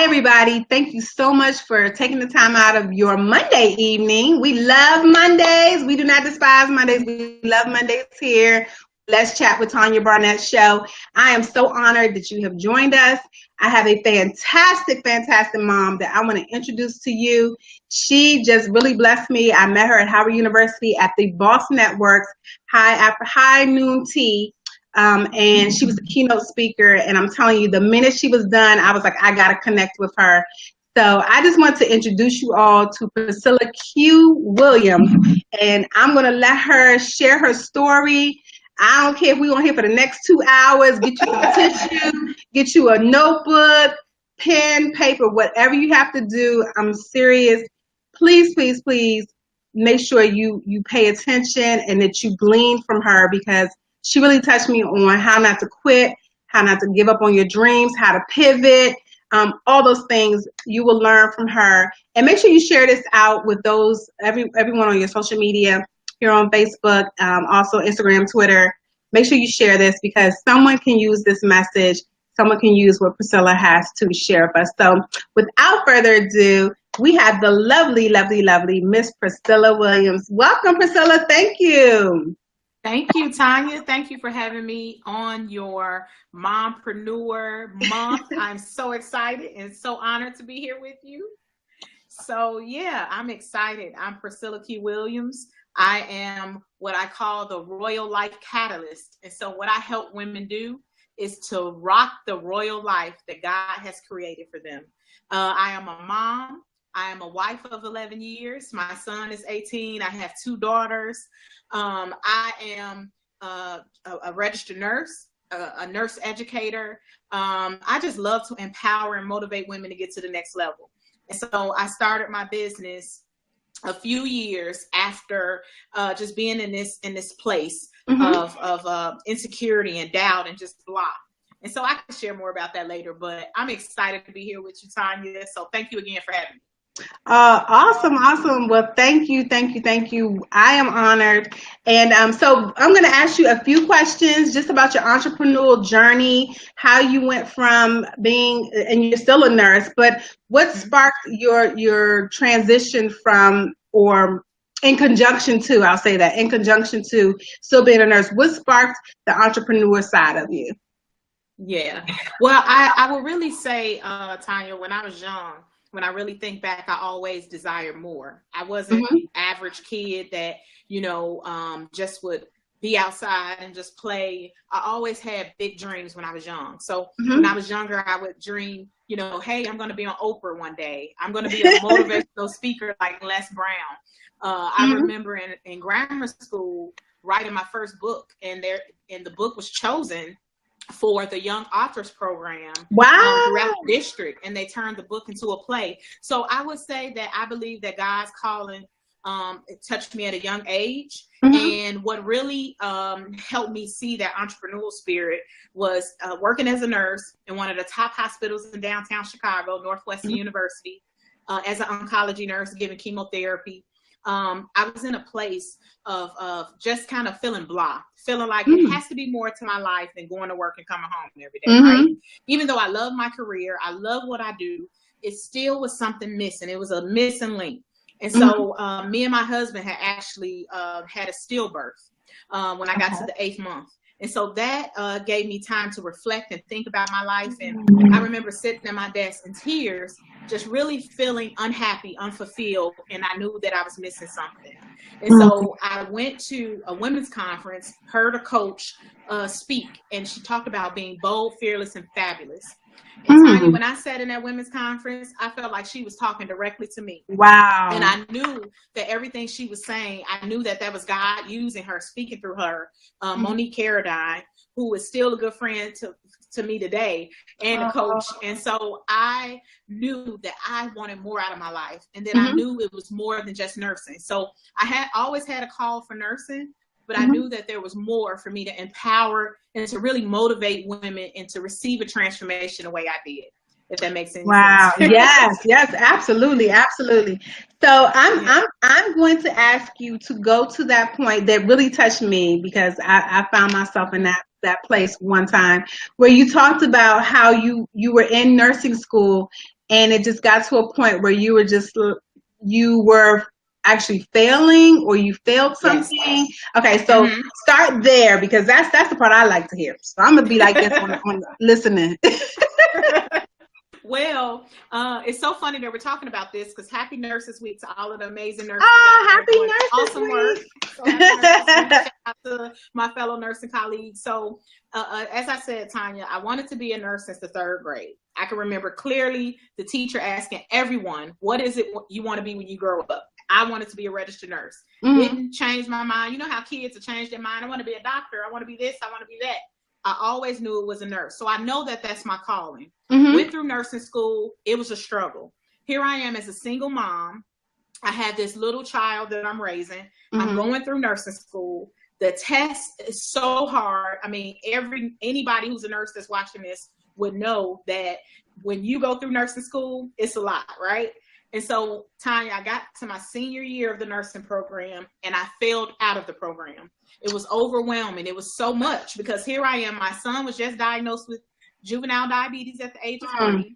Hi, everybody. Thank you so much for taking the time out of your Monday evening. We love Mondays. We do not despise Mondays. We love Mondays here. Let's Chat with Tanya Barnett show. I am so honored that you have joined us. I have a fantastic, fantastic mom that I want to introduce to you. She just really blessed me. I met her at Howard University at the Boss Network's High Noon Tea. And she was a keynote speaker, and I'm telling you, the minute she was done, I was like, I gotta connect with her. So I just want to introduce you all to Priscilla Q. Williams, and I'm gonna let her share her story. I don't care if we're on here for the next 2 hours. Get you a tissue, get you a notebook, pen, paper, whatever you have to do. I'm serious. Please, please, please make sure you pay attention and that you glean from her, because she really touched me on how not to quit, how not to give up on your dreams, how to pivot, all those things you will learn from her. And make sure you share this out with everyone on your social media, here on Facebook, also Instagram, Twitter. Make sure you share this, because someone can use this message. Someone can use what Priscilla has to share with us. So without further ado, we have the lovely, lovely, lovely Miss Priscilla Williams. Welcome, Priscilla. Thank you. Thank you, Tanya. Thank you for having me on your Mompreneur month. I'm so excited and so honored to be here with you. So yeah, I'm excited. I'm Priscilla Q. Williams. I am what I call the royal life catalyst. And so what I help women do is to rock the royal life that God has created for them. I am a mom. I am a wife of 11 years. My son is 18. I have 2 daughters. I am a registered nurse, a nurse educator. I just love to empower and motivate women to get to the next level. And so I started my business a few years after just being in this place of insecurity and doubt and just blah. And so I can share more about that later, but I'm excited to be here with you, Tanya. So thank you again for having me. Awesome. Well, thank you. I am honored. And so I'm going to ask you a few questions just about your entrepreneurial journey, how you went from being, and you're still a nurse, but what sparked your transition from, or in conjunction to, I'll say that, in conjunction to still being a nurse, what sparked the entrepreneur side of you? Yeah, well, I will really say, Tanya, when I was young, when I really think back, I always desired more. I wasn't the average kid that, just would be outside and just play. I always had big dreams when I was young. So when I was younger, I would dream, hey, I'm going to be on Oprah one day. I'm going to be a motivational speaker like Les Brown. I remember in grammar school writing my first book, and the book was chosen for the Young Authors Program throughout the district, and they turned the book into a play. So I would say that I believe that God's calling it touched me at a young age. And what really helped me see that entrepreneurial spirit was working as a nurse in one of the top hospitals in downtown Chicago, Northwestern University, as an oncology nurse giving chemotherapy. I was in a place of just kind of feeling blah, feeling like it has to be more to my life than going to work and coming home every day, right? Even though I love my career, I love what I do, it still was something missing. It was a missing link. And so me and my husband had actually had a stillbirth when I got to the 8th month. And so that gave me time to reflect and think about my life. And I remember sitting at my desk in tears, just really feeling unhappy, unfulfilled. And I knew that I was missing something. And so I went to a women's conference, heard a coach speak, and she talked about being bold, fearless, and fabulous. And Tanya, when I sat in that women's conference, I felt like she was talking directly to me. Wow. And I knew that everything she was saying, I knew that that was God using her, speaking through her. Monique Carradine, who is still a good friend to me today, and a coach. And so I knew that I wanted more out of my life. And then I knew it was more than just nursing. So I had always had a call for nursing, but I knew that there was more for me to empower and to really motivate women and to receive a transformation the way I did, if that makes any sense. Wow. Yes, absolutely. So I'm going to ask you to go to that point that really touched me, because I found myself in that place one time where you talked about how you were in nursing school and it just got to a point where you were actually failing, or you failed something? Yes. Okay, so start there, because that's the part I like to hear. So I'm gonna be like this on listening. Well, it's so funny that we're talking about this, because happy Nurses Week to all of the amazing nurses. Oh, happy Nurses awesome Week. Work. So happy Nurses Week. Shout out to my fellow nursing colleagues. So as I said, Tanya, I wanted to be a nurse since the 3rd grade. I can remember clearly the teacher asking everyone, what is it you want to be when you grow up? I wanted to be a registered nurse. Didn't change my mind. You know how kids have changed their mind. I want to be a doctor. I want to be this. I want to be that. I always knew it was a nurse. So I know that that's my calling. Went through nursing school. It was a struggle. Here I am as a single mom. I had this little child that I'm raising. I'm going through nursing school. The test is so hard. I mean, anybody who's a nurse that's watching this would know that when you go through nursing school, it's a lot, right? And so, Tanya, I got to my senior year of the nursing program, and I failed out of the program. It was overwhelming. It was so much, because here I am. My son was just diagnosed with juvenile diabetes at the age of 20.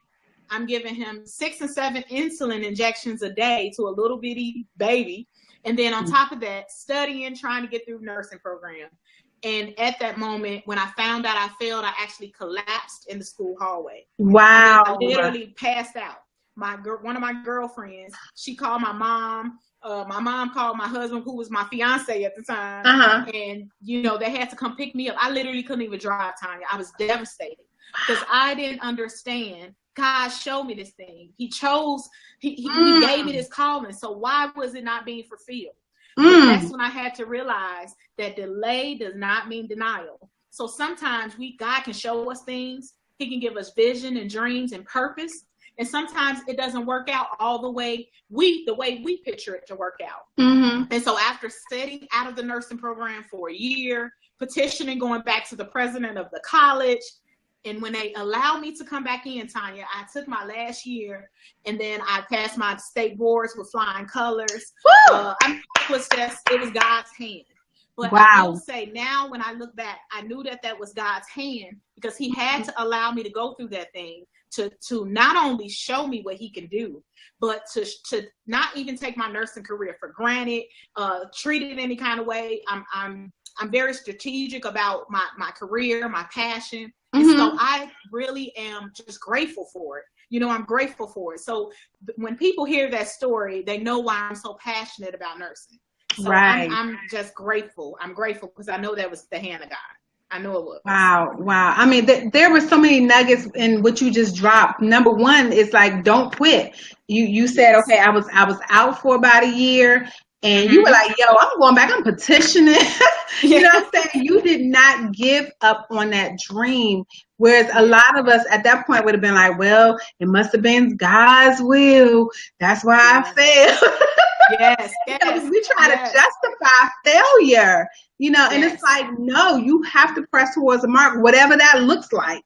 I'm giving him 6 and 7 insulin injections a day to a little bitty baby. And then on top of that, studying, trying to get through nursing program. And at that moment, when I found out I failed, I actually collapsed in the school hallway. Wow. I literally passed out. One of my girlfriends, she called my mom. My mom called my husband, who was my fiance at the time. And, they had to come pick me up. I literally couldn't even drive, Tanya. I was devastated because I didn't understand. God showed me this thing. He gave me this calling. So why was it not being fulfilled? That's when I had to realize that delay does not mean denial. So sometimes God can show us things. He can give us vision and dreams and purpose. And sometimes it doesn't work out all the way we picture it to work out. And so after sitting out of the nursing program for a year, petitioning, going back to the president of the college, and when they allowed me to come back in, Tanya, I took my last year, and then I passed my state boards with flying colors. It was God's hand. But I will say now, when I look back, I knew that was God's hand, because he had to allow me to go through that thing to not only show me what he can do, but to not even take my nursing career for granted, treat it any kind of way. I'm very strategic about my career, my passion. And so I really am just grateful for it. I'm grateful for it. So when people hear that story, they know why I'm so passionate about nursing. So I'm just grateful. I'm grateful because I know that was the hand of God. I know it was. Wow. I mean, there were so many nuggets in what you just dropped. Number one is like, don't quit. You said, okay, I was out for about a year, and you were like, yo, I'm going back. I'm petitioning. You know what I'm saying? You did not give up on that dream. Whereas a lot of us at that point would have been like, well, it must have been God's will. That's why I failed. Yes. We try to justify failure, and it's like, no, you have to press towards the mark, whatever that looks like.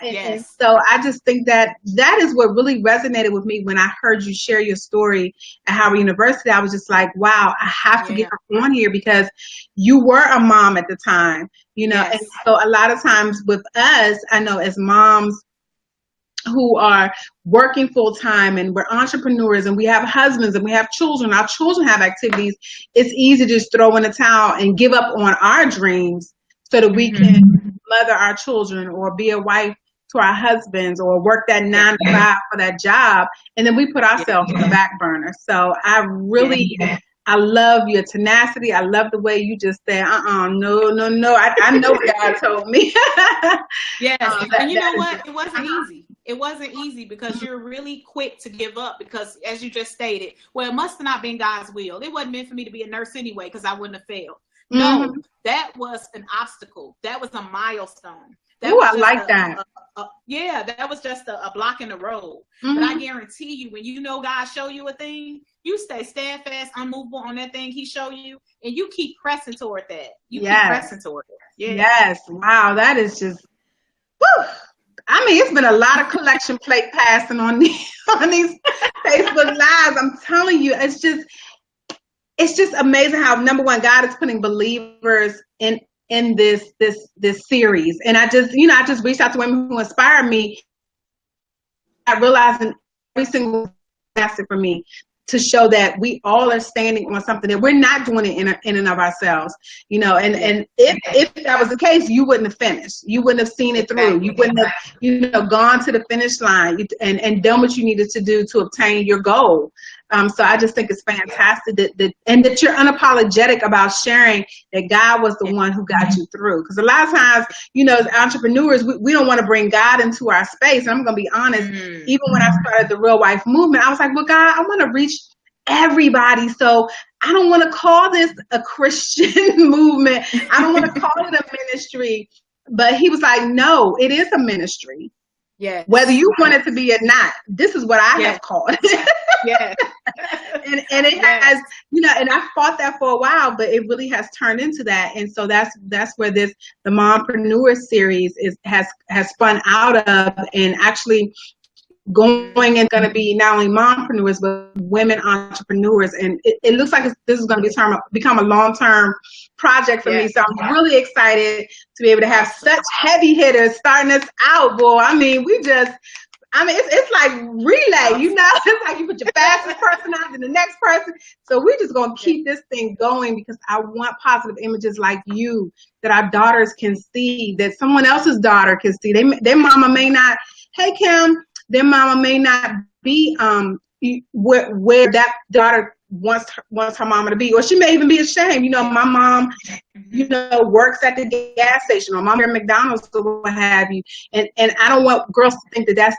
And so I just think that is what really resonated with me when I heard you share your story at Howard University. I was just like, wow, I have to get her on here, because you were a mom at the time, and so a lot of times with us, I know as moms who are working full time, and we're entrepreneurs, and we have husbands, and we have children, our children have activities, it's easy to just throw in the towel and give up on our dreams so that we can mother our children, or be a wife to our husbands, or work that 9 to 5 for that job. And then we put ourselves on the back burner. So I really, I love your tenacity. I love the way you just said, no. I know what God told me. And you know what? It wasn't easy. It wasn't easy, because you're really quick to give up, because as you just stated, well, it must have not been God's will. It wasn't meant for me to be a nurse anyway, because I wouldn't have failed. No, that was an obstacle. That was a milestone. I like that. That was just a block in the road. But I guarantee you, when God show you a thing, you stay steadfast, unmovable on that thing he show you, and you keep pressing toward that. Keep pressing toward it. Yes. Wow, that is just, woo. I mean, it's been a lot of collection plate passing on these Facebook Lives. I'm telling you, it's just amazing how, number one, God is putting believers in this series. And I just reached out to women who inspire me. realizing every single facet for me to show that we all are standing on something, that we're not doing it in and of ourselves, you know, and if that was the case, you wouldn't have finished. You wouldn't have seen it through. You wouldn't have, you know, gone to the finish line and done what you needed to do to obtain your goal. So I just think it's fantastic that you're unapologetic about sharing that God was the one who got you through. Because a lot of times, you know, as entrepreneurs, we don't want to bring God into our space. And I'm going to be honest, even when I started the Real Wife movement, I was like, well, God, I want to reach everybody. So I don't want to call this a Christian movement. I don't want to call it a ministry. But he was like, no, it is a ministry. Yeah. Whether you want it to be or not, this is what I have called it. Yeah. and it has, you know, and I fought that for a while, but it really has turned into that. And so that's where the MOMpreneur series has spun out of, and actually going and going to be not only mompreneurs but women entrepreneurs, and it looks like this is going to become a long-term project for me. So I'm really excited to be able to have such heavy hitters starting us out, boy. I mean, it's like relay, you know. It's like you put your fastest person out to the next person. So we're just going to keep this thing going, because I want positive images like you that our daughters can see, that someone else's daughter can see. Their mama may not, hey Kim, their mama may not be where that daughter wants her mama to be, or she may even be ashamed. You know, my mom, you know, works at the gas station, or mom at McDonald's, or what have you. And I don't want girls to think that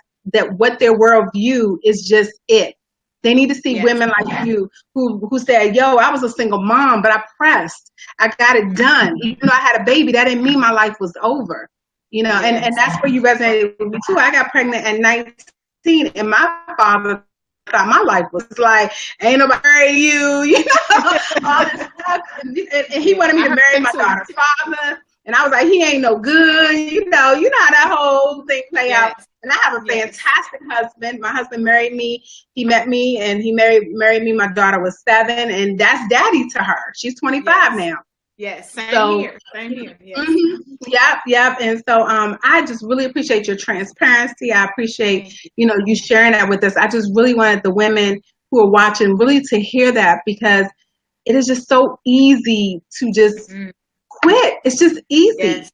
what their worldview is just it. They need to see women like you who said, yo, I was a single mom, but I pressed. I got it done. Even though I had a baby, that didn't mean my life was over. You know, and that's where you resonated with me too. I got pregnant at 19, and my father thought my life was like, ain't nobody marry you, you know, all this stuff. And he wanted me to marry my daughter's father. And I was like, he ain't no good, you know how that whole thing play out. And I have a fantastic husband. My husband married me. He met me, and he married me. My daughter was 7, and that's daddy to her. She's 25 now. Yes, same here. Yes. Yep. And so I just really appreciate your transparency. I appreciate, you sharing that with us. I just really wanted the women who are watching really to hear that, because it is just so easy to just quit. It's just easy.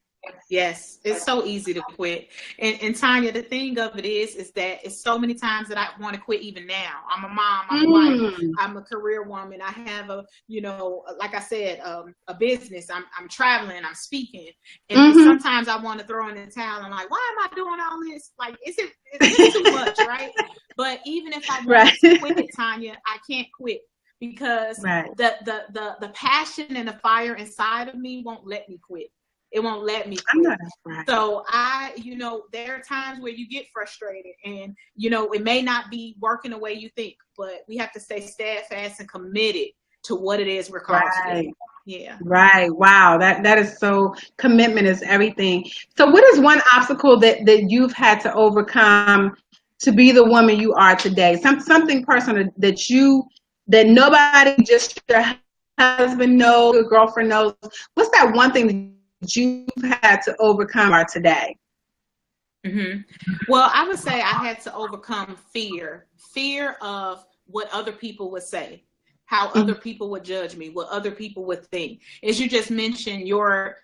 Yes, it's so easy to quit. And Tanya, the thing of it is that it's so many times that I want to quit even now. I'm a mom, I'm a wife, I'm a career woman. I have like I said, a business. I'm traveling, I'm speaking. And sometimes I want to throw in the towel. I'm like, why am I doing all this? Like, is it too much, right? But even if I want to quit it, Tanya, I can't quit. Because the passion and the fire inside of me won't let me quit. It won't let me quit. So there are times where you get frustrated, and it may not be working the way you think, but we have to stay steadfast and committed to what it is we're called to do. Yeah. Right. Wow. That is so, commitment is everything. So what is one obstacle that you've had to overcome to be the woman you are today? Something personal that nobody, just your husband knows, your girlfriend knows. What's that one thing that you've had to overcome today? Well, I would say I had to overcome fear of what other people would say, how other people would judge me, what other people would think. As you just mentioned, your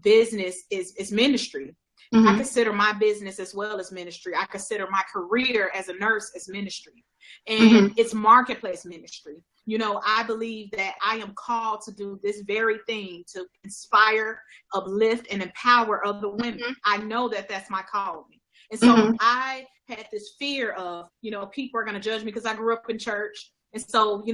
business is ministry. I consider my business as well as ministry. I consider my career as a nurse as ministry. And it's marketplace ministry. I believe that I am called to do this very thing, to inspire, uplift, and empower other women. I know that that's my calling. And so I had this fear of, people are going to judge me because I grew up in church. And so,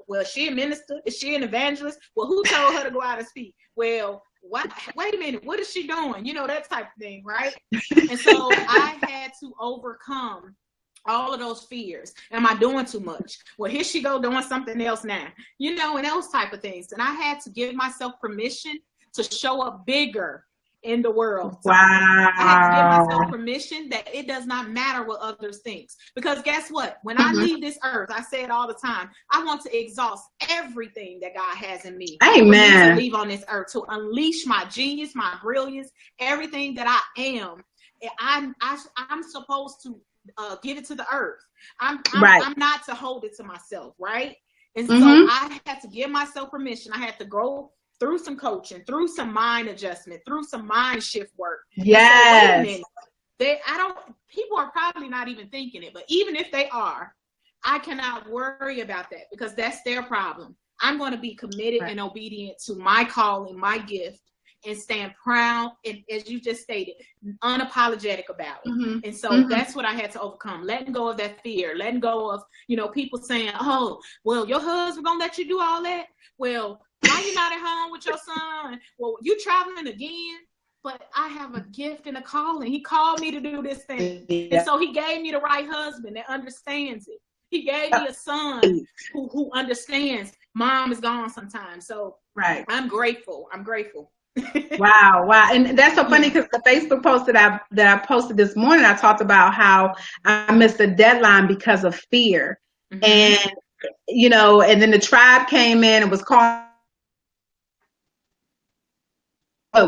well, is she a minister? Is she an evangelist? Well, who told her to go out and speak? Well, wait a minute, what is she doing? That type of thing, right? And so I had to overcome all of those fears. Am I doing too much? Well, here she go doing something else now, and those type of things. And I had to give myself permission to show up bigger in the world. Wow. I had to give myself permission that it does not matter what others think. Because guess what? When I leave this earth, I say it all the time, I want to exhaust everything that God has in me. Amen. To leave on this earth, to unleash my genius, my brilliance, everything that I am. I'm supposed to give it to the earth. I'm not to hold it to myself, right? And so I had to give myself permission. I had to go through some coaching, through some mind adjustment, through some mind shift work. Yes. So, wait a minute. People are probably not even thinking it, but even if they are, I cannot worry about that because that's their problem. I'm going to be committed and obedient to my calling, my gift, and stand proud and, as you just stated, unapologetic about it. And so that's what I had to overcome, letting go of that fear, letting go of, people saying, oh, well, your husband gonna let you do all that? Well, why you not at home with your son? Well, you traveling again? But I have a gift and a calling. He called me to do this thing. And so he gave me the right husband that understands it. He gave me a son who understands mom is gone sometimes. So I'm grateful. Wow. And that's so funny because the Facebook post that I posted this morning, I talked about how I missed a deadline because of fear. And, and then the tribe came in and was calling.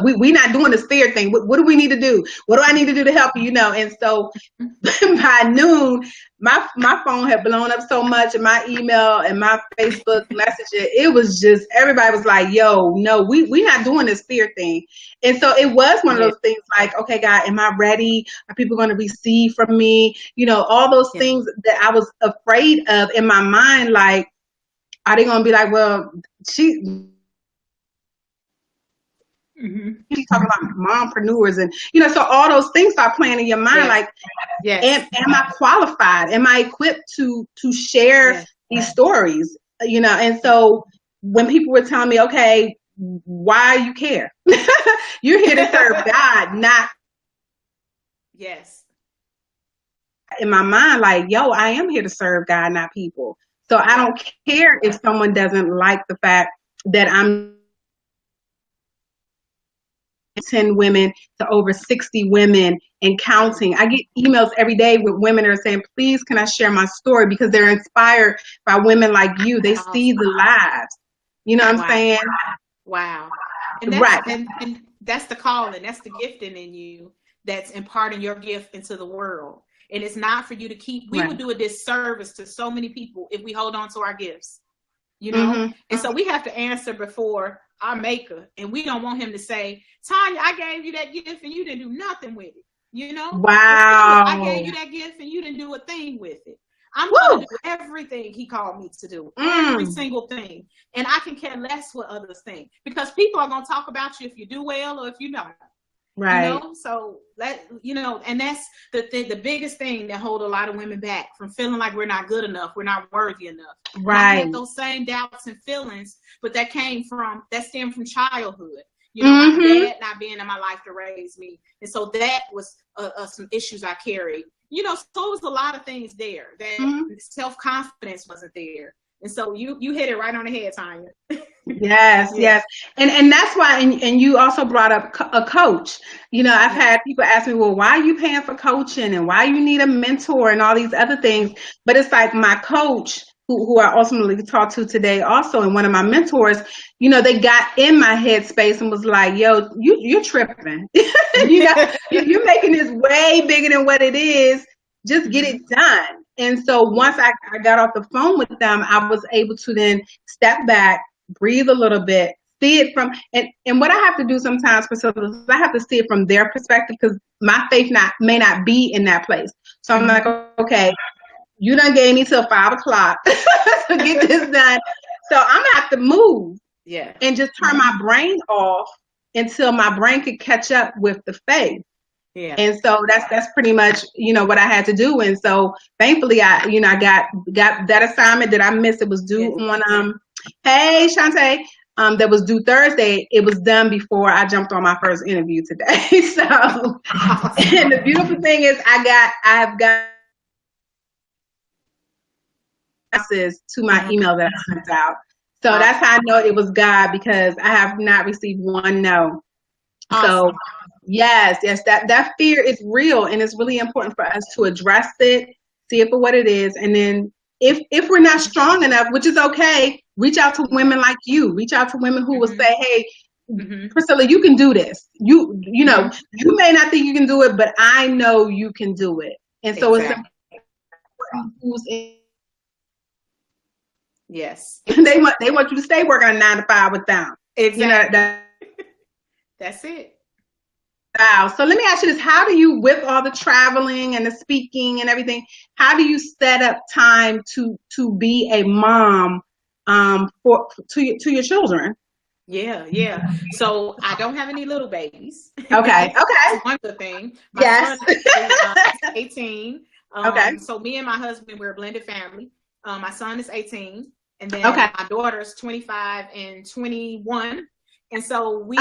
We not doing this fear thing. What do we need to do? What do I need to do to help you? And so by noon, my phone had blown up so much, and my email and my Facebook message, it was just, everybody was like, yo, no, we not doing this fear thing. And so it was one of those things like, okay, God, am I ready? Are people going to receive from me? All those things that I was afraid of in my mind, like, are they going to be like, well, She's talking about mompreneurs and so all those things start playing in your mind, like, am I qualified? Am I equipped to share these stories? And so when people were telling me, okay, why you care? You're here to serve God, not in my mind, like, yo, I am here to serve God, not people. So I don't care if someone doesn't like the fact that I'm 10 women to over 60 women and counting. I get emails every day with women that are saying, please, can I share my story? Because they're inspired by women like you. They see the lives. You know what I'm saying? Wow. And that's, and that's the calling. That's the gifting in you that's imparting your gift into the world. And it's not for you to keep. We would do a disservice to so many people if we hold on to our gifts. And so we have to answer before our maker, and we don't want him to say, Tanya, I gave you that gift and you didn't do nothing with it. Wow. I gave you that gift and you didn't do a thing with it. I'm going to do everything he called me to do, every single thing. And I can care less what others think, because people are going to talk about you if you do well or if you don't. Right. So and that's the biggest thing that hold a lot of women back from feeling like we're not good enough, we're not worthy enough. Right. I had those same doubts and feelings, but that stemmed from childhood. My dad not being in my life to raise me, and so that was some issues I carried. So it was a lot of things there that self-confidence wasn't there. And so you hit it right on the head, Tanya. Yes. And that's why, and you also brought up a coach. I've had people ask me, well, why are you paying for coaching and why you need a mentor and all these other things? But it's like my coach, who I ultimately talked to today also, and one of my mentors, they got in my headspace and was like, yo, you're tripping. You're making this way bigger than what it is. Just get it done. And so once I got off the phone with them, I was able to then step back, breathe a little bit, see it from, and what I have to do sometimes, Priscilla, is I have to see it from their perspective, because my faith may not be in that place. So I'm like, okay, you done gave me till 5 o'clock to get this done. So I'm gonna have to move and just turn my brain off until my brain could catch up with the faith. Yeah. And so that's pretty much, what I had to do. And so thankfully I got that assignment that I missed. It was due on, hey, Shantae, that was due Thursday. It was done before I jumped on my first interview today. So, and the beautiful thing is I've got access to my email that I sent out. So that's how I know it was God, because I have not received one no. Awesome. So yes, that fear is real, and it's really important for us to address it, see it for what it is, and then if we're not strong enough, which is okay, reach out to women like you, reach out to women who will say, hey, Priscilla, you can do this. You know, you may not think you can do it, but I know you can do it. And so it's important who's in. Yes. They want you to stay working a 9 to 5 with them. Exactly. That's it. Wow. So let me ask you this: how do you, with all the traveling and the speaking and everything, how do you set up time to be a mom to your children? Yeah. So I don't have any little babies. Okay. That's one good thing. My son is 18. So me and my husband, we're a blended family. My son is 18, and then my daughter's 25 and 21. And so we,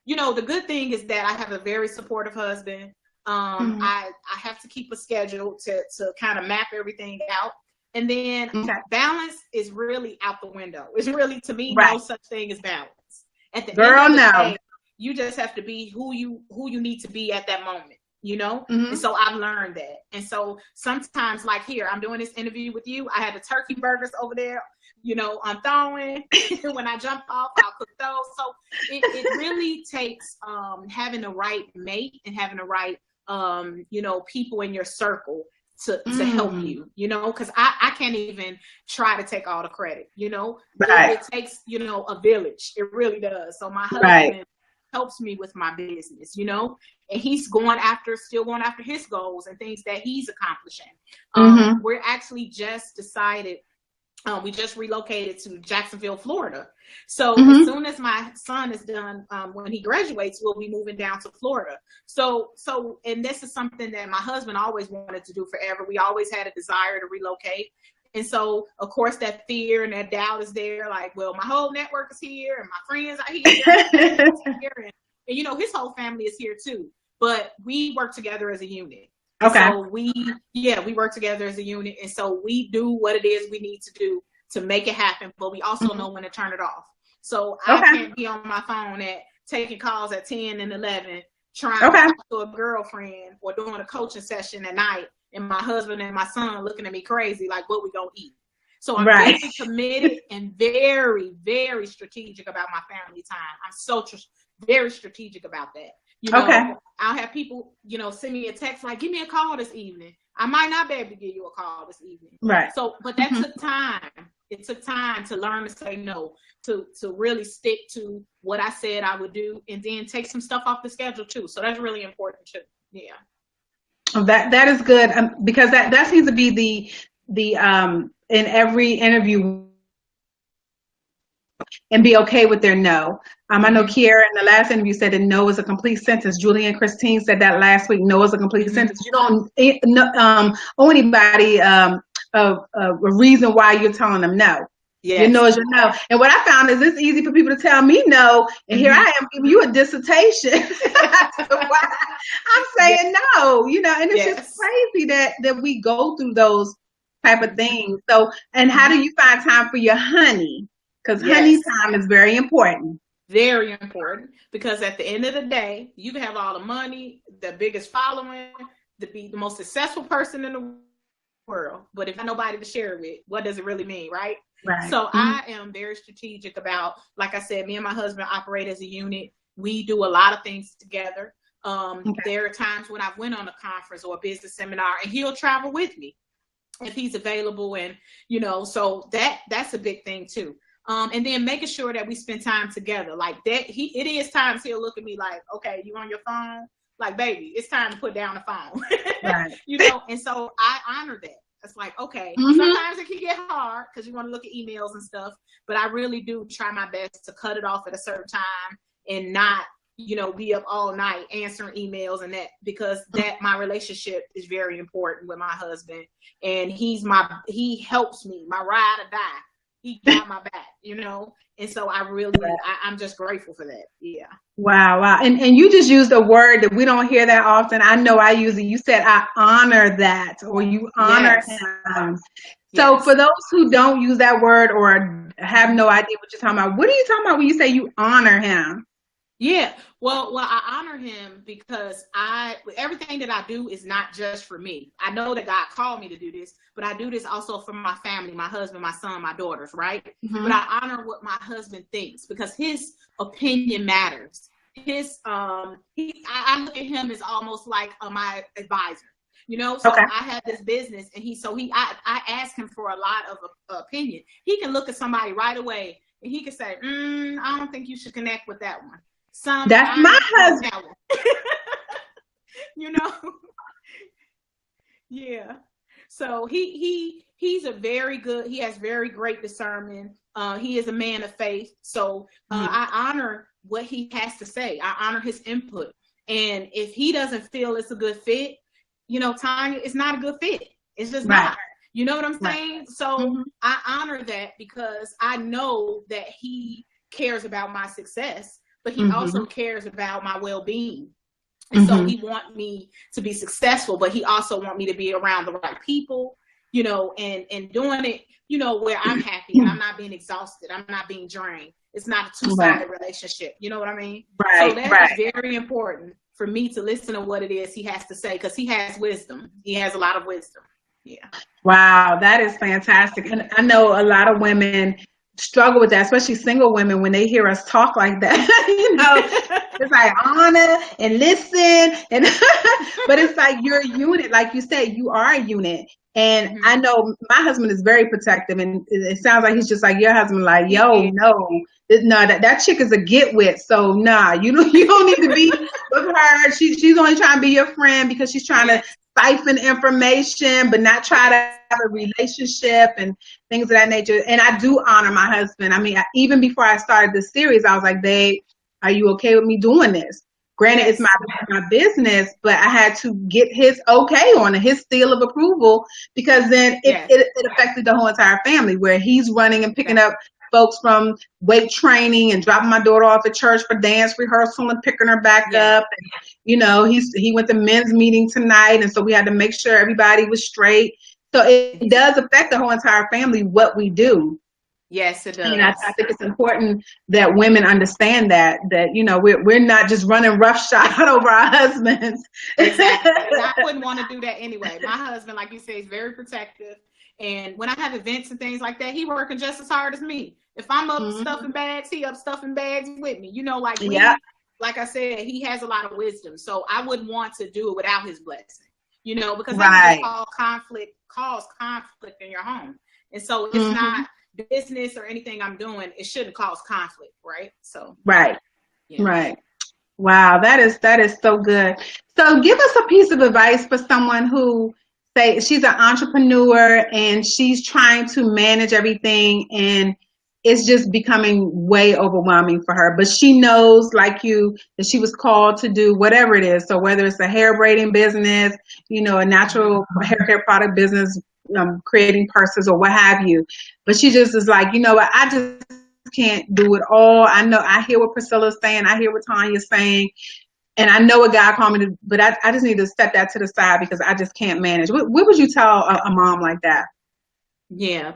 you know, the good thing is that I have a very supportive husband. I have to keep a schedule to kind of map everything out. And then balance is really out the window. It's really, to me, no such thing as balance. At the end of the day, you just have to be who you need to be at that moment, you know? And so I've learned that. And so sometimes, like here, I'm doing this interview with you. I had the turkey burgers over there, you know, I'm thawing. When I jump off, I'll cook those. So it really takes having the right mate and having the right, you know, people in your circle to help you, you know, because I can't even try to take all the credit, you know. It takes, you know, a village. It really does. So my husband helps me with my business, you know, and he's still going after his goals and things that he's accomplishing. We're actually just decided, we just relocated to Jacksonville, Florida. So as soon as my son is done, when he graduates, we'll be moving down to Florida. So, and this is something that my husband always wanted to do forever. We always had a desire to relocate. And so, of course, that fear and that doubt is there. Like, well, my whole network is here and my friends are here. And you know, his whole family is here too. But we work together as a unit. So we work together as a unit. And so we do what it is we need to do to make it happen. But we also know when to turn it off. So I can't be on my phone taking calls at 10 and 11, trying to talk to a girlfriend or doing a coaching session at night. And my husband and my son looking at me crazy, like, what we gonna eat? So I'm very committed and very, very strategic about my family time. I'm so very strategic about that. You know, I'll have people, you know, send me a text like, give me a call this evening. I might not be able to give you a call this evening. So, but that took time. It took time to learn to say no, to really stick to what I said I would do, and then take some stuff off the schedule too. So that's really important too. Yeah. That is good, because that seems to be the in every interview, and be okay with their no. I know Kiera in the last interview said that no is a complete sentence. Julie and Christine said that last week. No is a complete sentence. You don't owe anybody a reason why you're telling them no. Your no is your no. And what I found is it's easy for people to tell me no, and here I am giving you a dissertation why I'm saying no, you know, and it's just crazy that we go through those type of things. So, and how do you find time for your honey? Because honey time is very important. Very important, because at the end of the day, you can have all the money, the biggest following, to be the most successful person in the world, but if nobody to share it with, what does it really mean, right? So I am very strategic about, like I said, me and my husband operate as a unit. We do a lot of things together. There are times when I've went on a conference or a business seminar, and he'll travel with me if he's available, and you know, so that's a big thing too. And then making sure that we spend time together. Like that, it is times he'll look at me like, okay, you on your phone? Like, baby, it's time to put down the phone. You know, and so I honor that. It's like, okay, sometimes it can get hard because you want to look at emails and stuff, but I really do try my best to cut it off at a certain time and not, you know, be up all night answering emails and that, because my relationship is very important with my husband, and he helps me, my ride or die. He got my back, you know, and so I'm just grateful for that. Yeah. Wow. And you just used a word that we don't hear that often. I know I use it. You said, I honor that, or you honor him. So for those who don't use that word or have no idea what you're talking about, what are you talking about when you say you honor him? Yeah. Well, I honor him because everything that I do is not just for me. I know that God called me to do this, but I do this also for my family, my husband, my son, my daughters, right? But I honor what my husband thinks because his opinion matters. I look at him as almost like my advisor. So Okay. I have this business, and I ask him for a lot of opinion. He can look at somebody right away, and he can say, I don't think you should connect with that one. That's my husband. you know Yeah. So he's he has very great discernment. He is a man of faith. So I honor what he has to say. I honor his input. And if he doesn't feel it's a good fit, Tanya, it's not a good fit. It's just not. You know what I'm saying? Right. So I honor that because I know that he cares about my success, but he also cares about my well-being. And so he wants me to be successful, but he also wants me to be around the right people, and doing it, where I'm happy and I'm not being exhausted. I'm not being drained. It's not a two-sided relationship. You know what I mean? Right. So that is very important for me to listen to what it is he has to say because he has wisdom. He has a lot of wisdom. Yeah. Wow, that is fantastic. And I know a lot of women struggle with that, especially single women, when they hear us talk like that. It's like honor and listen, and but it's like you're a unit, like you said, you are a unit. And I know my husband is very protective, and it sounds like he's just like your husband, like, yo, no, that chick is a get with, so nah, you don't need to be with her. She's only trying to be your friend because she's trying to siphon information, but not try to have a relationship and things of that nature. And I do honor my husband. I mean, even before I started this series, I was like, babe, are you okay with me doing this? Granted, it's my business, but I had to get his okay on it, his seal of approval, because then it affected the whole entire family, where he's running and picking up folks from weight training and dropping my daughter off at church for dance rehearsal and picking her back up. And, he went to men's meeting tonight, and so we had to make sure everybody was straight. So it does affect the whole entire family, what we do. Yes, it does. And I think it's important that women understand that we're not just running roughshod over our husbands. Exactly. I wouldn't want to do that anyway. My husband, like you say, is very protective. And when I have events and things like that, he working just as hard as me. If I'm up stuffing bags, he up stuffing bags with me. Like I said, he has a lot of wisdom. So I wouldn't want to do it without his blessing, because that can cause conflict in your home. And so it's not business or anything I'm doing, it shouldn't cause conflict, right? So right. Wow, that is so good. So give us a piece of advice for someone who, say, she's an entrepreneur and she's trying to manage everything and it's just becoming way overwhelming for her, but she knows, like you, that she was called to do whatever it is. So whether it's a hair braiding business, a natural hair care product business, creating purses or what have you, but she just is like, what, I just can't do it all. I hear what Priscilla's saying, I hear what Tanya's saying, and I know what God called me to, but I just need to step that to the side because I just can't manage. What would you tell a mom like that? Yeah,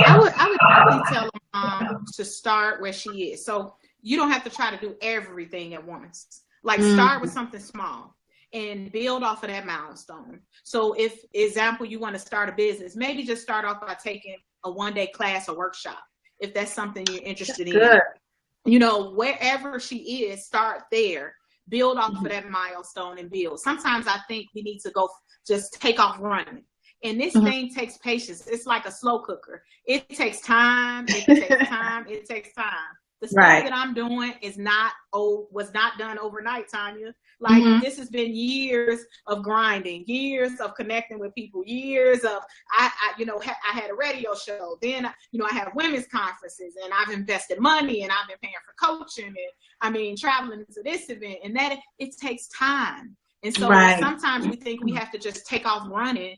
I would probably tell a mom to start where she is. So you don't have to try to do everything at once. Like start with something small and build off of that milestone. So if, example, you want to start a business, maybe just start off by taking a one-day class or workshop, if that's something you're interested in. Wherever she is, start there, build off of that milestone and build. Sometimes I think we need to just take off running. And this thing takes patience. It's like a slow cooker. It takes time. It takes time. The stuff that I'm doing was not done overnight, Tanya. Like this has been years of grinding, years of connecting with people, years of I had a radio show. Then I have women's conferences, and I've invested money, and I've been paying for coaching, and traveling to this event, and that it takes time. And so sometimes we think we have to just take off running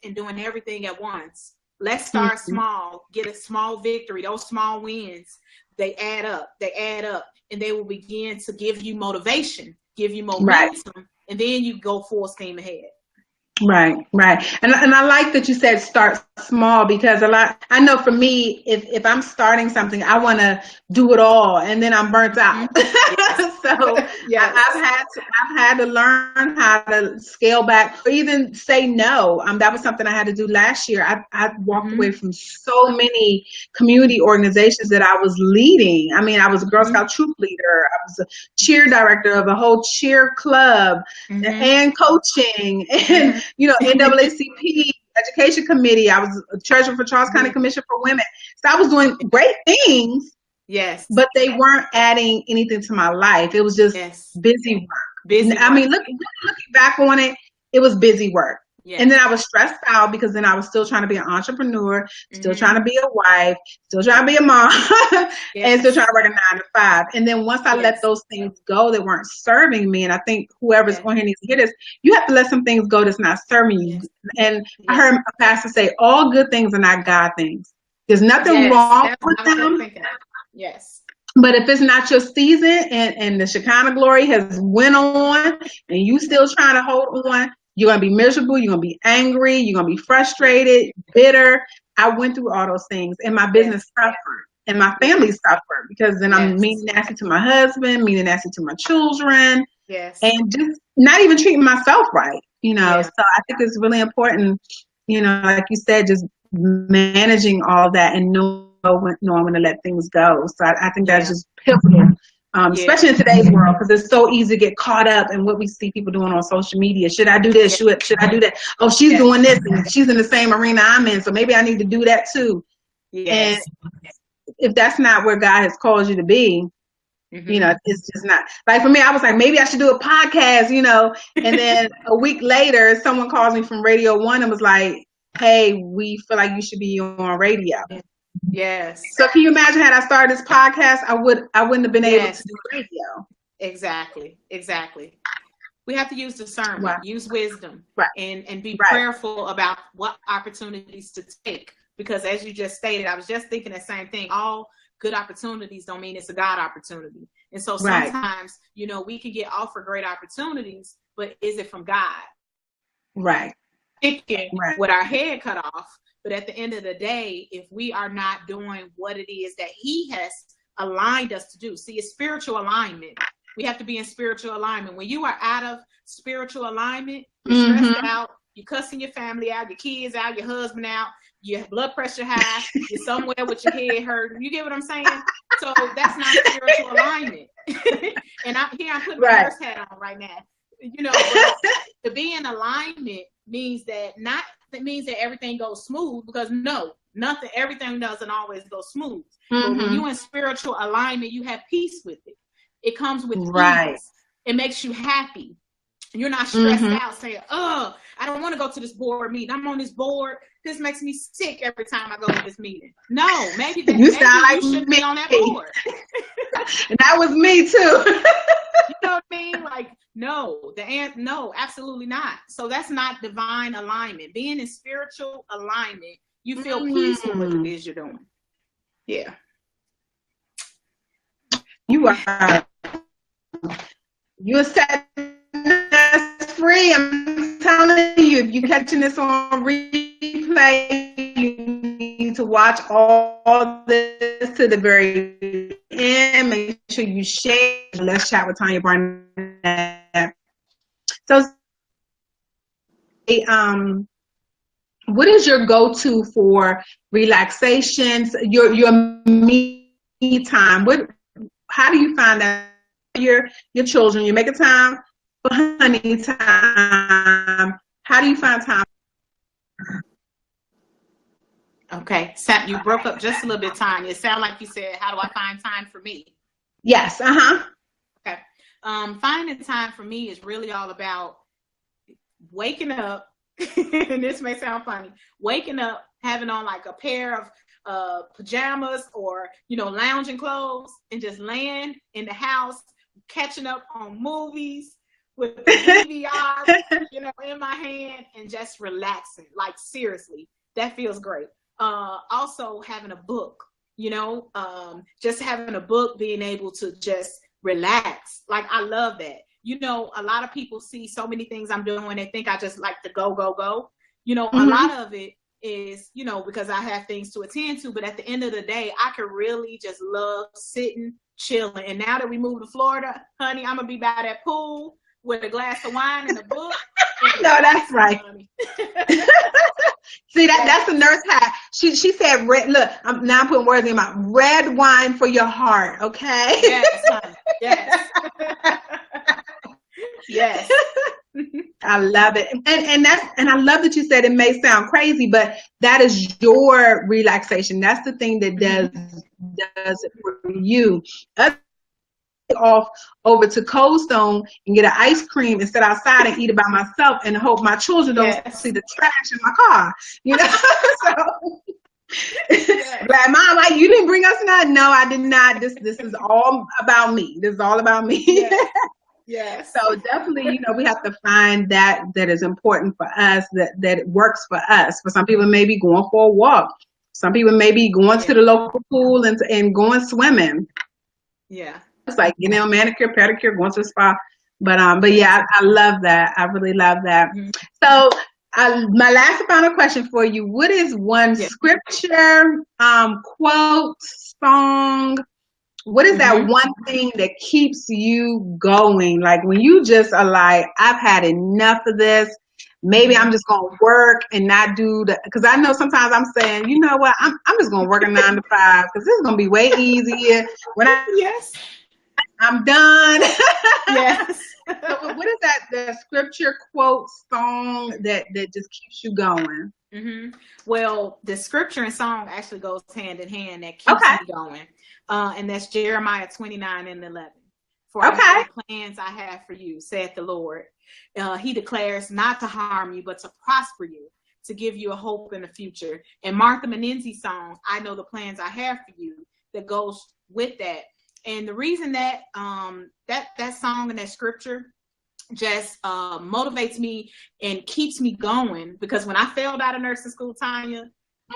and doing everything at once. Let's start small, get a small victory. Those small wins, they add up, and they will begin to give you motivation, give you momentum, and then you go full steam ahead. Right. And I like that you said start small, because I know for me, if I'm starting something, I want to do it all, and then I'm burnt out. So Yes. I've had to learn how to scale back or even say no. That was something I had to do last year. I walked away from so many community organizations that I was leading. I mean, I was a Girl Scout troop leader. I was a cheer director of a whole cheer club and coaching and, NAACP education committee. I was a treasurer for Charles County Commission for Women. So I was doing great things. Yes. But they weren't adding anything to my life. It was just busy work. I mean, looking back on it, it was busy work. Yes. And then I was stressed out because then I was still trying to be an entrepreneur, still trying to be a wife, still trying to be a mom, and still trying to work a 9 to 5. And then once I let those things go that weren't serving me, and I think whoever's on here needs to hear this, you have to let some things go that's not serving you. And I heard a pastor say, all good things are not God things. There's nothing wrong with them. Yes. But if it's not your season and the Shekinah glory has went on and you still trying to hold on, you're going to be miserable. You're going to be angry. You're going to be frustrated, bitter. I went through all those things and my business suffered and my family suffered because then I'm mean nasty to my husband, mean nasty to my children. Yes. And just not even treating myself right, So I think it's really important, like you said, just managing all that and knowing when to let things go. So I think that's just pivotal, especially in today's world, because it's so easy to get caught up in what we see people doing on social media. Should I do this? Should I do that? Oh, she's doing this and she's in the same arena I'm in, so maybe I need to do that too. Yes. And if that's not where God has called you to be, it's just not. Like for me, I was like, maybe I should do a podcast, and then a week later, someone calls me from Radio 1 and was like, hey, we feel like you should be on radio. Yes. So can you imagine had I started this podcast, I wouldn't have been able to do radio. Exactly. We have to use discernment, use wisdom, and be prayerful about what opportunities to take. Because as you just stated, I was just thinking the same thing. All good opportunities don't mean it's a God opportunity. And so sometimes, we can get offered great opportunities, but is it from God? Right. With our head cut off. But at the end of the day, if we are not doing what it is that he has aligned us to do, see, it's spiritual alignment. We have to be in spiritual alignment. When you are out of spiritual alignment, you're stressed out, you're cussing your family out, your kids out, your husband out, your blood pressure high, you're somewhere with your head hurting. You get what I'm saying? So that's not spiritual alignment. And I'm putting my first hat on right now. To be in alignment means that everything goes smooth, because everything doesn't always go smooth. But when you're in spiritual alignment, you have peace with it. It comes with ease. It makes you happy. You're not stressed out saying, I don't want to go to this board meeting. I'm on this board. This makes me sick every time I go to this meeting. No, maybe you shouldn't be on that board. And that was me too. You know what I mean? Like, no, absolutely not. So that's not divine alignment. Being in spiritual alignment, you feel peaceful with what it is you're doing. Yeah. You are setting us free. I'm telling you, if you're catching this on replay, you need to watch all this to the very end. Make sure you share. Let's chat with Tanya Barnett. So, what is your go-to for relaxation? Your me time. How do you find that your children? You make a time for honey time. How do you find time? Okay, Sam, you broke up just a little bit, Tanya. It sounded like you said, "How do I find time for me?" Yes. Okay. Finding time for me is really all about waking up. And this may sound funny. Waking up, having on like a pair of pajamas or lounging clothes, and just laying in the house, catching up on movies with the DVR, in my hand, and just relaxing. Like seriously, that feels great. Also having a book, just having a book, being able to just relax. Like I love that. A lot of people see so many things I'm doing. They think I just like to go. A lot of it is, because I have things to attend to. But at the end of the day, I could really just love sitting chilling. And now that we moved to Florida, honey, I'm gonna be by that pool with a glass of wine and a book. No, that's right. See, that's the nurse hat. She said red. Look, I'm putting words in my mouth. Red wine for your heart, okay? Yes, honey. Yes. Yes. I love it. And I love that you said it may sound crazy, but that is your relaxation. That's the thing that does it for you. Off over to Cold Stone and get an ice cream and sit outside and eat it by myself and hope my children don't see the trash in my car. You know? So like, Mom, like, you didn't bring us nothing. No, I did not. This is all about me. This is all about me. Yes. So definitely, you know, we have to find that is important for us, that works for us. For some people, maybe going for a walk. Some people may be going to the local pool and going swimming. Yeah. It's like, you know, manicure, pedicure, going to the spa. But yeah, I love that. I really love that. Mm-hmm. So my last and final question for you, what is one scripture, quote, song, what is that one thing that keeps you going? Like when you just are like, I've had enough of this. Maybe I'm just going to work and not do because I know sometimes I'm saying, you know what, I'm just going to work a 9 to 5 because this is going to be way easier when I'm done. Yes. So what is that, the scripture, quote, song that just keeps you going? Mm-hmm. Well, the scripture and song actually goes hand in hand. That keeps me going. And that's Jeremiah 29:11. For I know the plans I have for you, saith the Lord. He declares not to harm you, but to prosper you, to give you a hope in the future. And Martha Menenzi's song, I Know the Plans I Have for You, that goes with that. And the reason that that song and that scripture just motivates me and keeps me going, because when I failed out of nursing school, Tanya,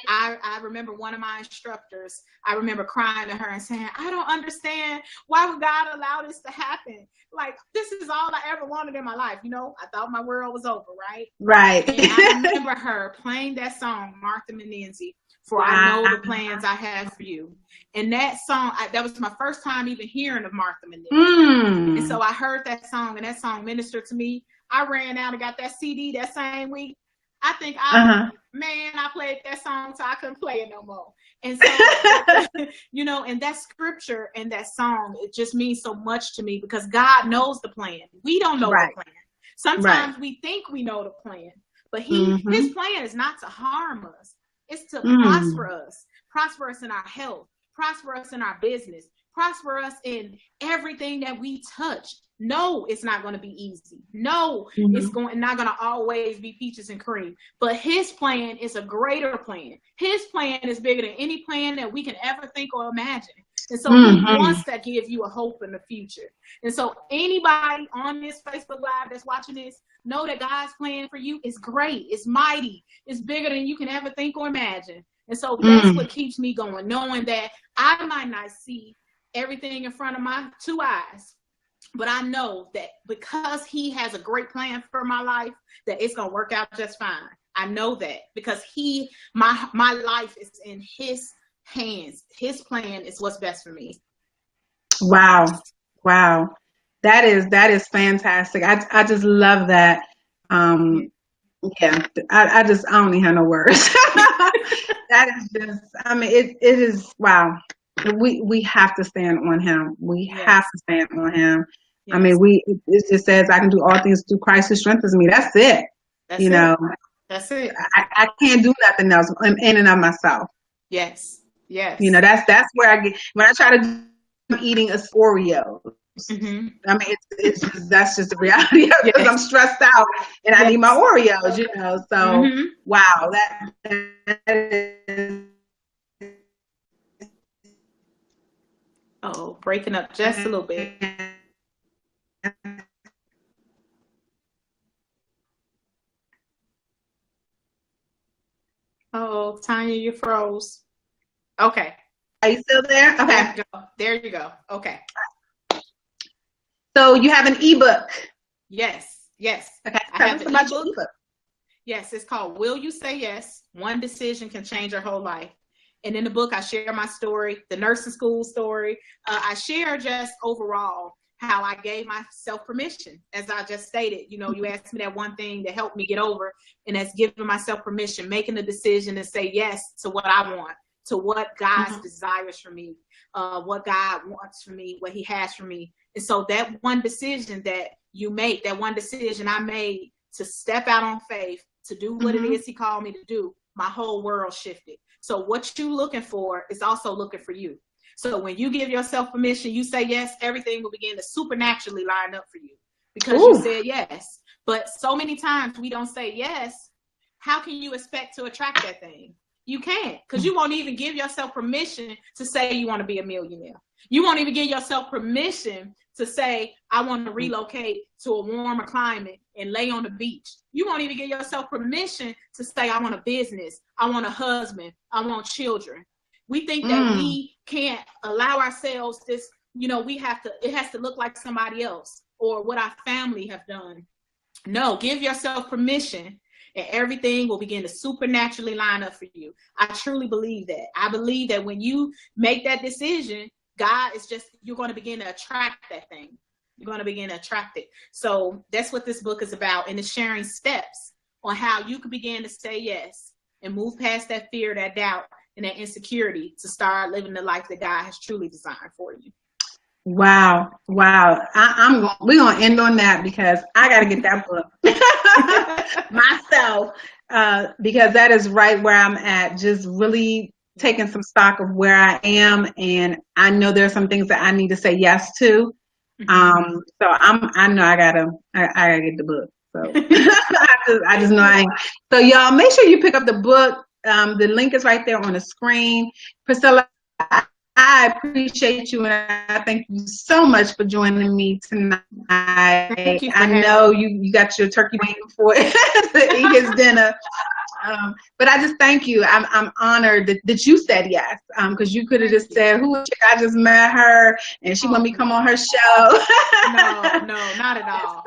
I remember one of my instructors, I remember crying to her and saying, I don't understand. Why would God allow this to happen? Like, this is all I ever wanted in my life. You know, I thought my world was over, right? Right. And I remember her playing that song, Martha Menenzi, For I Know the Plans I Have for You. And that song, that was my first time even hearing of Martha Menenzi. And so I heard that song, and that song ministered to me. I ran out and got that CD that same week. I think I played that song so I couldn't play it no more. And so, you know, and that scripture and that song, it just means so much to me because God knows the plan. We don't know the plan. Sometimes we think we know the plan, but his plan is not to harm us. It's to prosper us in our health, prosper us in our business, prosper us in everything that we touch. No, it's not going to be easy. No, it's not going to always be peaches and cream. But his plan is a greater plan. His plan is bigger than any plan that we can ever think or imagine. And so he wants to give you a hope in the future. And so anybody on this Facebook Live that's watching this, know that God's plan for you is great. It's mighty. It's bigger than you can ever think or imagine. And so that's what keeps me going, knowing that I might not see everything in front of my 2 eyes. But I know that because he has a great plan for my life, that it's going to work out just fine. I know that because my life is in his hands. His plan is what's best for me. Wow. That is fantastic. I just love that. Yeah, I don't even have no words. That is just, I mean, it is, wow. We have to stand on him. We have to stand on him. Yes. I mean, it just says, I can do all things through Christ who strengthens me. That's it. That's it. That's it. I can't do nothing else in and of myself. Yes. Yes. You know, that's where I get, when I try to do, I'm eating Oreos. I mean, that's just the reality of it because I'm stressed out and I need my Oreos, you know. So, wow, that is. Oh, breaking up just a little bit. Oh, Tanya, you froze. Okay. Are you still there? Okay. There you go. Okay. So you have an ebook. Yes. Okay. I have an ebook. Yes, it's called Will You Say Yes? One Decision Can Change Your Whole Life. And in the book, I share my story, the nursing school story. I share just overall how I gave myself permission. As I just stated, you know, you asked me that one thing that helped me get over, and that's giving myself permission, making a decision to say yes to what I want, to what God's desires for me, what God wants for me, what he has for me. And so that one decision that you make, that one decision I made to step out on faith, to do what it is he called me to do, my whole world shifted. So what you're looking for is also looking for you. So when you give yourself permission, you say yes, everything will begin to supernaturally line up for you because you said yes. But so many times we don't say yes. How can you expect to attract that thing? You can't, because you won't even give yourself permission to say you want to be a millionaire. You won't even give yourself permission to say, I want to relocate to a warmer climate and lay on the beach. You won't even give yourself permission to say, I want a business, I want a husband, I want children. We think that we can't allow ourselves this, you know, it has to look like somebody else or what our family have done. No, give yourself permission and everything will begin to supernaturally line up for you. I truly believe that. I believe that when you make that decision, God is you're going to begin to attract that thing. You're going to begin to attract it. So that's what this book is about. And it's sharing steps on how you can begin to say yes and move past that fear, that doubt, and that insecurity to start living the life that God has truly designed for you. Wow. We're going to end on that because I got to get that book myself, because that is right where I'm at, just really taking some stock of where I am. And I know there's some things that I need to say yes to. So I know I gotta get the book. So I just know I ain't. So y'all make sure you pick up the book. The link is right there on the screen. Priscilla, I appreciate you, and I thank you so much for joining me tonight. I know you got your turkey waiting for it to eat his dinner. But I just thank you. I'm honored that you said yes. Because you could have just said, "Who? I just met her, and she want me to come on her show." No, not at all.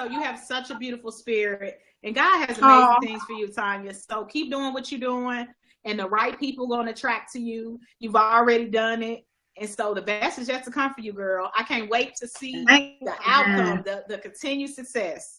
You have such a beautiful spirit, and God has amazing things for you, Tanya. So keep doing what you're doing, and the right people are going to attract to you. You've already done it, and so the best is yet to come for you, girl. I can't wait to see the outcome, the continued success.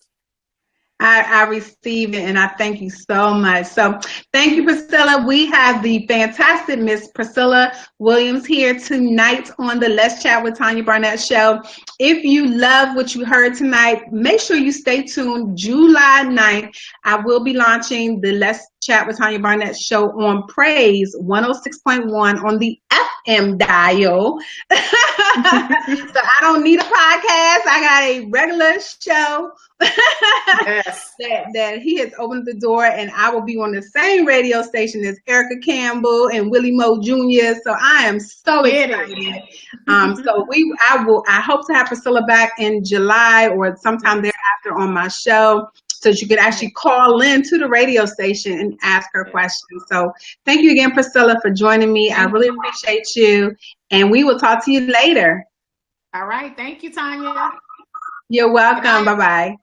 I receive it, and I thank you so much. So thank you, Priscilla. We have the fantastic Miss Priscilla Williams here tonight on the Let's Chat with Tanya Barnett show. If you love what you heard tonight, make sure you stay tuned. July 9th, I will be launching the Let's Chat with Tanya Barnett show on Praise 106.1 on the FM dial. So I don't need a podcast. I got a regular show. Yes. that he has opened the door, and I will be on the same radio station as Erica Campbell and Willie Moe Jr. So I am so excited. I hope to have Priscilla back in July or sometime thereafter on my show, so you could actually call in to the radio station and ask her questions. So thank you again, Priscilla, for joining me. I really appreciate you, and we will talk to you later. All right. Thank you, Tanya. You're welcome. Bye-bye.